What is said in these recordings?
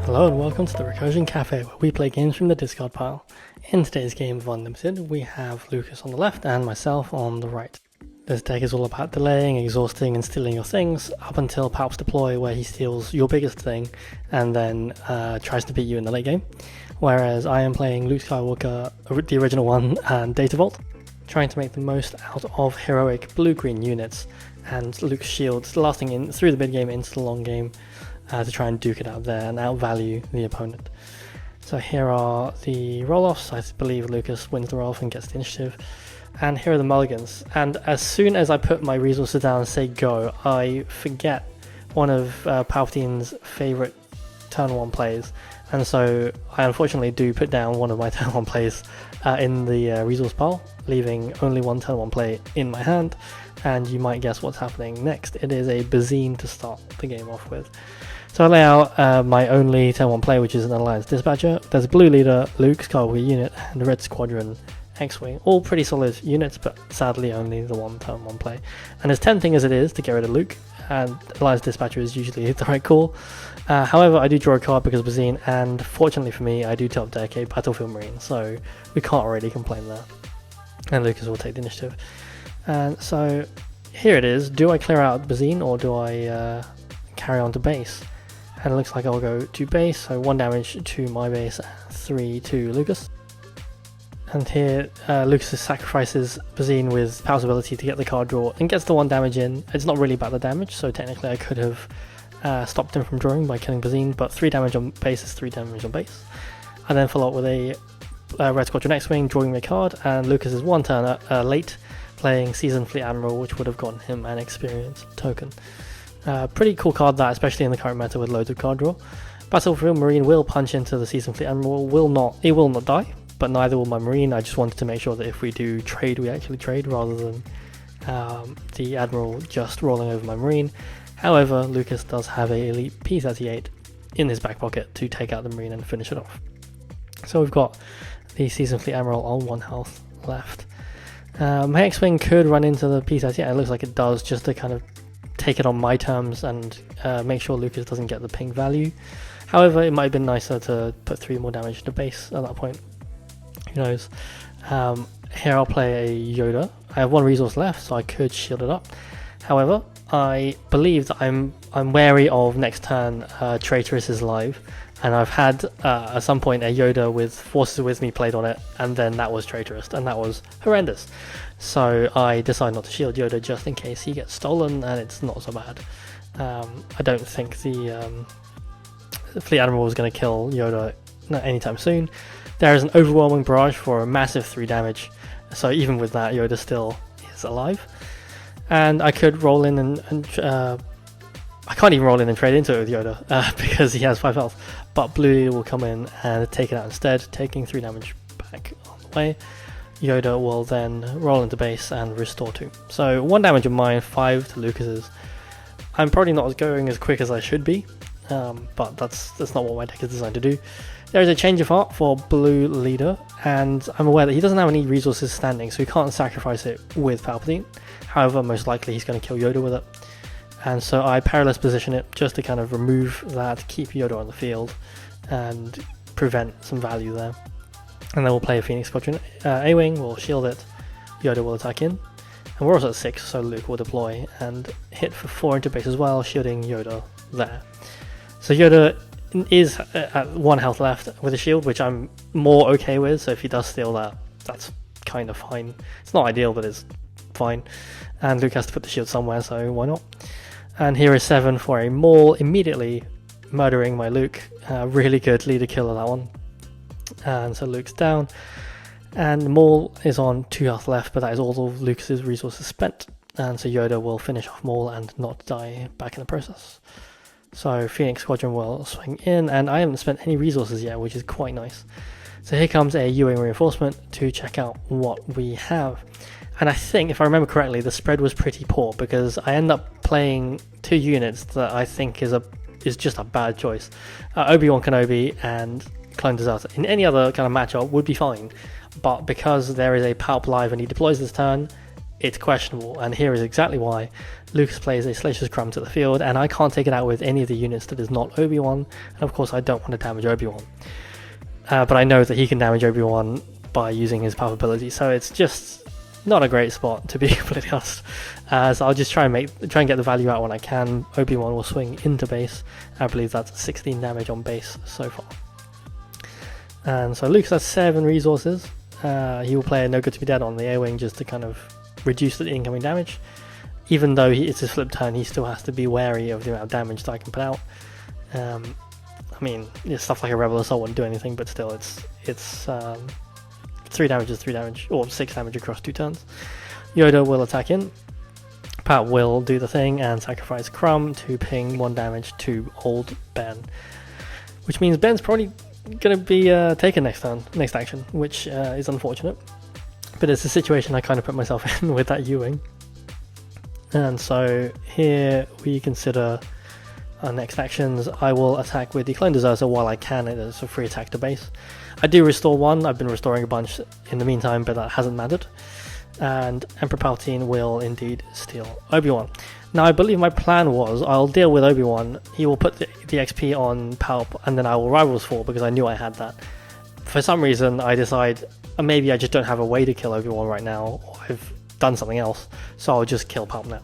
Hello and welcome to the Recursion Cafe, where we play games from the discard pile. In today's game of Unlimited, we have Lucas on the left and myself on the right. This deck is all about delaying, exhausting and stealing your things up until Palp's deploy, where he steals your biggest thing and then tries to beat you in the late game. Whereas I am playing Luke Skywalker, the original one, and Data Vault, trying to make the most out of heroic blue-green units and Luke's shields lasting through the mid game into the long game to try and duke it out there and outvalue the opponent. So here are the roll-offs. I believe Lucas wins the roll-off and gets the initiative. And here are the mulligans. And as soon as I put my resources down and say go, I forget one of Palpatine's favourite turn 1 plays. And so I unfortunately do put down one of my turn 1 plays in the resource pile, leaving only one turn 1 play in my hand. And you might guess what's happening next. It is a Bazine to start the game off with. So I lay out my only turn 1 play, which is an Alliance Dispatcher. There's a blue leader, Luke Skywalker unit, and a red squadron X-Wing. All pretty solid units, but sadly only the one turn 1 play. And as tempting as it is to get rid of Luke, and Alliance Dispatcher is usually the right call. However, I do draw a card because of Bazine, and fortunately for me, I do top deck a Battlefield Marine, so we can't really complain there. And Lucas will take the initiative. And so here it is. Do I clear out Bazine or do I carry on to base? And it looks like I'll go to base, so 1 damage to my base, 3 to Lucas. And here Lucas sacrifices Bazine with Palp's ability to get the card draw and gets the 1 damage in. It's not really about the damage, so technically I could have stopped him from drawing by killing Bazine, but 3 damage on base is 3 damage on base. I then follow up with a Red Squadron X-Wing, drawing me a card, and Lucas is 1 turn late, playing Seasoned Fleet Admiral, which would have gotten him an experience token. Pretty cool card that, especially in the current meta with loads of card draw. Battlefield Marine will punch into the Seasoned Fleet Admiral, it will not die, but neither will my Marine. I just wanted to make sure that if we do trade, we actually trade, rather than the Admiral just rolling over my Marine. However, Lucas does have a elite P-38 in his back pocket to take out the Marine and finish it off. So we've got the Seasoned Fleet Admiral on 1 health left. My X-Wing could run into the P-38, it looks like it does, just to kind of take it on my terms and make sure Lucas doesn't get the ping value. However, it might have been nicer to put 3 more damage to base at that point. Who knows? Here I'll play a Yoda. I have 1 resource left, so I could shield it up. However, I believe that I'm wary of next turn Traitorous is live, and I've had at some point a Yoda with Forces with me played on it, and then that was Traitorous, and that was horrendous. So I decided not to shield Yoda just in case he gets stolen, and it's not so bad. I don't think the Fleet Admiral is going to kill Yoda anytime soon. There is an overwhelming barrage for a massive 3 damage, so even with that, Yoda still is alive. And I could roll in and I can't even roll in and trade into it with Yoda because he has 5 health. But Blue Leader will come in and take it out instead, taking 3 damage back on the way. Yoda will then roll into base and restore 2. So 1 damage on mine, 5 to Lucas's. I'm probably not going as quick as I should be, but that's not what my deck is designed to do. There is a change of heart for Blue Leader, and I'm aware that he doesn't have any resources standing, so he can't sacrifice it with Palpatine. However, most likely he's going to kill Yoda with it. And so I perilous position it just to kind of remove that, keep Yoda on the field, and prevent some value there. And then we'll play a Phoenix Squadron A-Wing, we'll shield it, Yoda will attack in. And we're also at 6, so Luke will deploy and hit for 4 into base as well, shielding Yoda there. So Yoda is at 1 health left with a shield, which I'm more okay with, so if he does steal that, that's kind of fine. It's not ideal, but it's fine. And Luke has to put the shield somewhere, so why not? And here is 7 for a Maul, immediately murdering my Luke. Really good leader killer, that one. And so Luke's down. And Maul is on 2 health left, but that is all of Lucas's resources spent. And so Yoda will finish off Maul and not die back in the process. So Phoenix Squadron will swing in, and I haven't spent any resources yet, which is quite nice. So here comes a U-Wing reinforcement to check out what we have. And I think, if I remember correctly, the spread was pretty poor, because I end up playing 2 units that I think is just a bad choice. Obi-Wan Kenobi and Clone Deserter. In any other kind of matchup would be fine, but because there is a Palp live and he deploys this turn, it's questionable, and here is exactly why. Lucas plays a Salacious Crumb to the field, and I can't take it out with any of the units that is not Obi-Wan, and of course I don't want to damage Obi-Wan. But I know that he can damage Obi-Wan by using his power ability, so it's just not a great spot, to be completely honest. So I'll just try and get the value out when I can. Obi-Wan will swing into base. I believe that's 16 damage on base so far. And so Lucas has 7 resources. He will play a No Good to Be Dead on the A-Wing just to kind of reduce the incoming damage. Even though it's his flip turn, he still has to be wary of the amount of damage that I can put out. I mean, stuff like a Rebel Assault wouldn't do anything, but still, it's 3 damage is 3 damage, or 6 damage across 2 turns. Yoda will attack in. Palp will do the thing and sacrifice Crumb to ping 1 damage to old Ben. Which means Ben's probably going to be taken next action, which is unfortunate. But it's a situation I kind of put myself in with that U-Wing. And so here we consider our next actions. I will attack with the Clone Deserter while I can. It's a free attack to base. I do restore 1. I've been restoring a bunch in the meantime, but that hasn't mattered. And Emperor Palpatine will indeed steal Obi-Wan. Now I believe my plan was I'll deal with Obi-Wan. He will put the XP on Palp, and then I will Rivals Fall because I knew I had that. For some reason I decide maybe I just don't have a way to kill Obi-Wan right now, or I've done something else, so I'll just kill Palp now.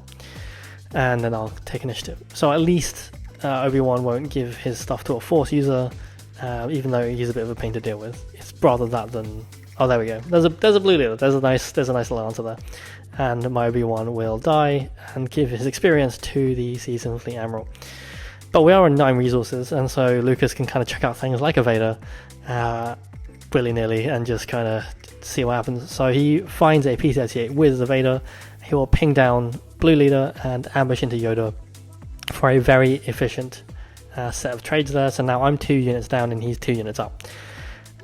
And then I'll take initiative. So at least Obi-Wan won't give his stuff to a Force user, even though he's a bit of a pain to deal with. It's rather that than... Oh, there we go. There's a blue leader. There's a nice little answer there. And my Obi-Wan will die and give his experience to the Seasoned Fleet Admiral. But we are on 9 resources, and so Lucas can kind of check out things like a Vader willy-nilly and just kind of see what happens. So he finds a P-38 with the Vader. He will ping down blue leader and ambush into Yoda for a very efficient set of trades there. So now I'm 2 units down and he's 2 units up.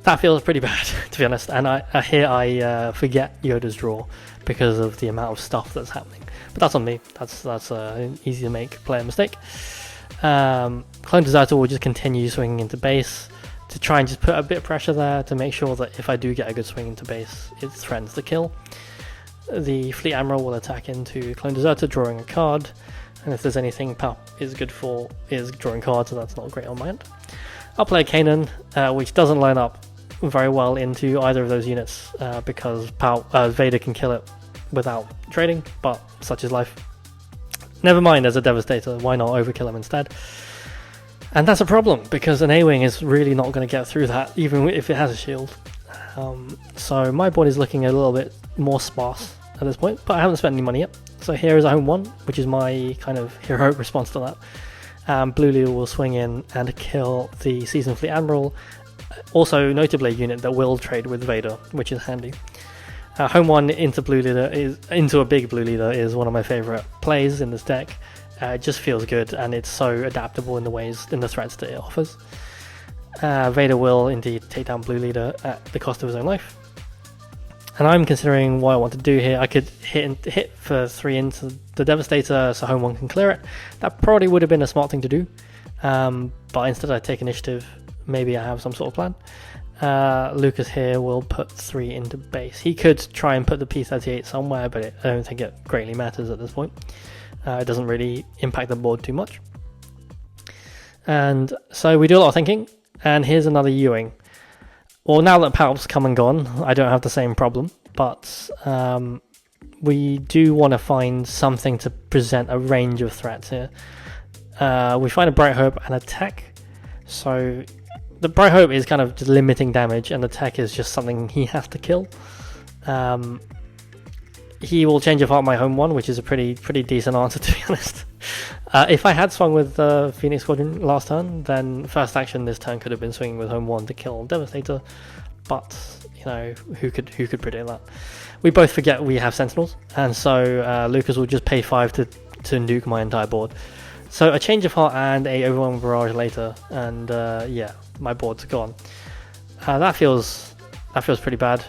That feels pretty bad, to be honest, and I forget Yoda's draw because of the amount of stuff that's happening. But that's on me. That's an easy to make player mistake. Clone Deserter will just continue swinging into base to try and just put a bit of pressure there to make sure that if I do get a good swing into base, it threatens the kill. The Fleet Admiral will attack into Clone Deserter, drawing a card, and if there's anything Palp is good for is drawing cards, so that's not great on my end. I'll play a Kanan, which doesn't line up very well into either of those units because Vader can kill it without trading, but such is life. Never mind, there's a Devastator, why not overkill him instead? And that's a problem because an A-Wing is really not going to get through that even if it has a shield. So my board is looking a little bit more sparse at this point, but I haven't spent any money yet. So here is a home 1, which is my kind of heroic response to that. Blue Leader will swing in and kill the Seasoned Fleet Admiral, also notably a unit that will trade with Vader, which is handy. Home 1 into blue leader into a big blue leader is one of my favourite plays in this deck. It just feels good and it's so adaptable in the threats that it offers. Vader will indeed take down blue leader at the cost of his own life. And I'm considering what I want to do here. I could hit for 3 into the Devastator so home 1 can clear it. That probably would have been a smart thing to do. But instead I take initiative. Maybe I have some sort of plan. Lucas here will put 3 into base. He could try and put the P-38 somewhere, but I don't think it greatly matters at this point. It doesn't really impact the board too much. And so we do a lot of thinking, and here's another U-Wing. Well, now that Palp's come and gone, I don't have the same problem, but we do want to find something to present a range of threats here. We find a Bright Hope and a Tech. So the Bright Hope is kind of just limiting damage, and the Tech is just something he has to kill. He will change apart my home 1, which is a pretty decent answer, to be honest. If I had swung with Phoenix Squadron last turn, then first action this turn could have been swinging with home 1 to kill Devastator. But you know, who could predict that? We both forget we have Sentinels, and so Lucas will just pay 5 to nuke my entire board. So a change of heart and a overwhelming barrage later, and yeah, my board's gone. That feels pretty bad,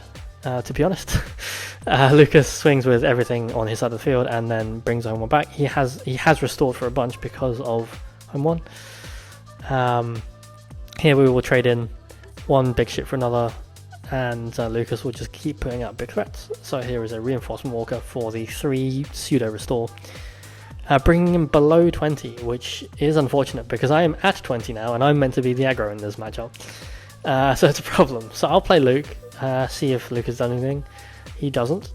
to be honest. Lucas swings with everything on his side of the field and then brings home 1 back. He has restored for a bunch because of home 1. Here we will trade in 1 big ship for another, and Lucas will just keep putting out big threats. So here is a Reinforcement Walker for the 3 pseudo restore, bringing him below 20, which is unfortunate because I am at 20 now and I'm meant to be the aggro in this matchup. So it's a problem. So I'll play Luke, see if Luke has done anything. He doesn't.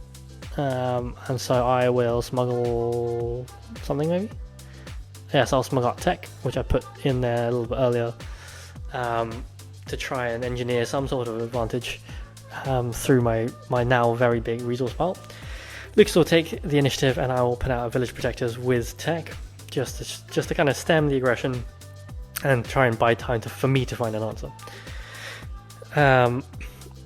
And so I will smuggle something maybe? Yes, I'll smuggle out tech, which I put in there a little bit earlier, to try and engineer some sort of advantage through my now very big resource pile. Lucas will take the initiative and I will put out Village Protectors with tech, just to kind of stem the aggression and try and buy time for me to find an answer.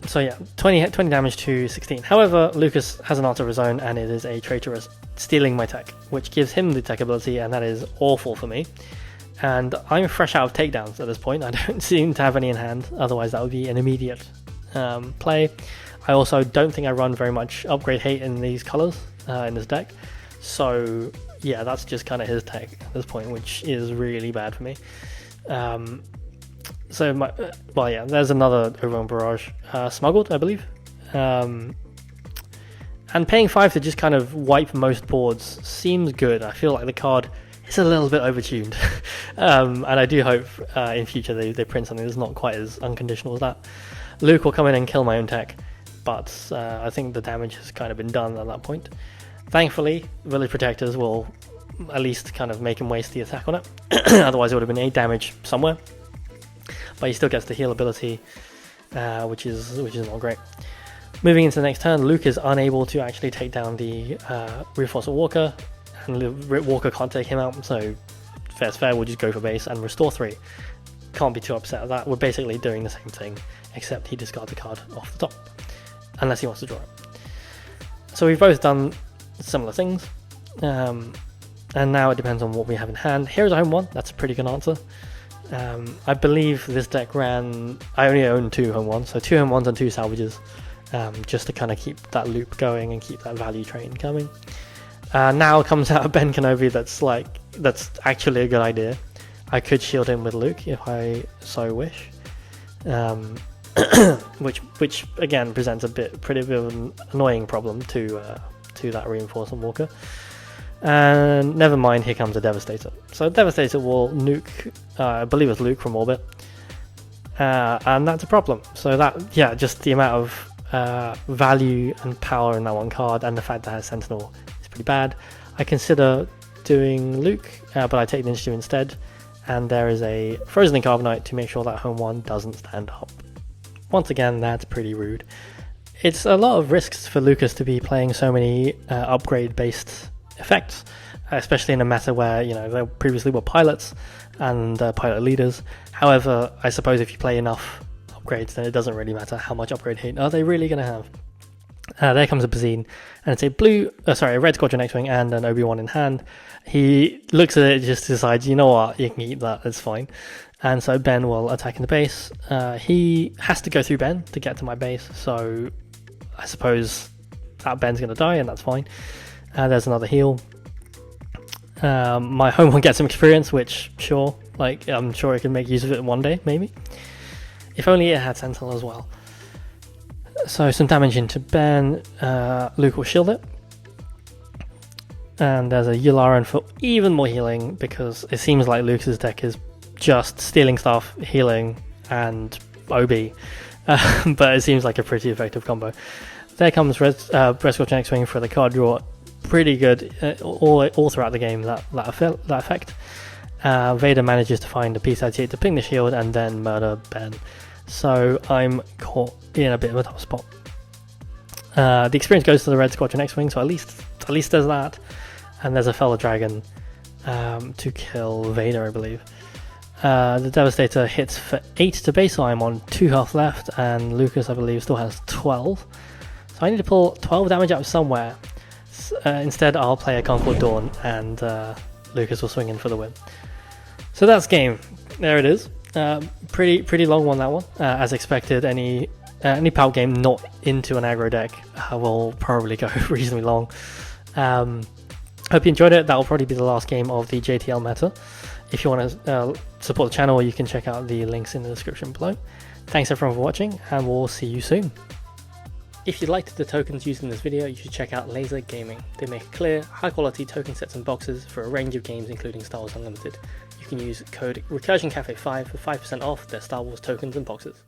So yeah, 20 damage to 16. However, Lucas has an answer of his own and it is a traitorous, stealing my tech, which gives him the tech ability, and that is awful for me. And I'm fresh out of takedowns at this point. I don't seem to have any in hand, otherwise that would be an immediate play. I also don't think I run very much upgrade hate in these colors in this deck. So yeah, that's just kind of his tech at this point, which is really bad for me. So well, yeah, there's another Overwhelming Barrage smuggled, I believe. And paying 5 to just kind of wipe most boards seems good. I feel like the card is a little bit overtuned. And I do hope in future they print something that's not quite as unconditional as that. Luke will come in and kill my own tech, but I think the damage has kind of been done at that point. Thankfully, Village Protectors will at least kind of make him waste the attack on it. Otherwise it would have been 8 damage somewhere. But he still gets the heal ability, which is not great. Moving into the next turn, Luke is unable to actually take down the Reinforcement Walker, and the Walker can't take him out, so fair's fair, we'll just go for base and restore 3. Can't be too upset at that. We're basically doing the same thing, except he discards the card off the top, unless he wants to draw it. So we've both done similar things, and now it depends on what we have in hand. Here's a home 1, that's a pretty good answer. I believe this deck ran, I only own 2 home 1s, so 2 home 1s and 2 salvages, just to kind of keep that loop going and keep that value train coming. Now comes out a Ben Kenobi that's actually a good idea. I could shield him with Luke if I so wish, which again presents a pretty bit of an annoying problem to that Reinforcement Walker. And never mind, here comes a Devastator. So Devastator will nuke, I believe it's Luke from orbit, and that's a problem. So that, yeah, just the amount of value and power in that one card, and the fact that it has Sentinel is pretty bad. I consider doing Luke, but I take the initiative instead, and there is a Frozen Carbonite to make sure that home 1 doesn't stand up. Once again, that's pretty rude. It's a lot of risks for Lucas to be playing so many upgrade-based effects, especially in a meta where, you know, there previously were pilots and pilot leaders. However, I suppose if you play enough upgrades, then it doesn't really matter how much upgrade hate are they really going to have. There comes a Bazine, and it's a red Squadron X-Wing and an Obi-Wan in hand. He looks at it and just decides, you know what, you can eat that, it's fine. And so Ben will attack in the base. He has to go through Ben to get to my base, so I suppose that Ben's going to die, and that's fine. There's another heal. My home one gets some experience, which, sure, like, I'm sure I can make use of it one day, maybe. If only it had Sentinel as well. So some damage into Ben. Luke will shield it. And there's a Yularen for even more healing, because it seems like Luke's deck is just stealing stuff, healing, and OB. But it seems like a pretty effective combo. There comes Red Scorching X-Wing for the card draw. Pretty good all throughout the game, that effect. Vader manages to find a P-38 to ping the shield and then murder Ben. So I'm caught in a bit of a tough spot. The experience goes to the Red Squadron X-Wing, so at least there's that. And there's a Fellow Dragon to kill Vader, I believe. The Devastator hits for 8 to base, so I'm on 2 health left, and Lucas, I believe, still has 12. So I need to pull 12 damage out of somewhere. Instead, I'll play a Concord Dawn, and Lucas will swing in for the win. So that's game. There it is. Pretty long one, that one. As expected, any Palp game not into an aggro deck will probably go reasonably long. Hope you enjoyed it. That will probably be the last game of the JTL meta. If you want to support the channel, you can check out the links in the description below. Thanks everyone for watching, and we'll see you soon. If you liked the tokens used in this video, you should check out Laser Gaming. They make clear, high quality token sets and boxes for a range of games including Star Wars Unlimited. You can use code RecursionCafe5 for 5% off their Star Wars tokens and boxes.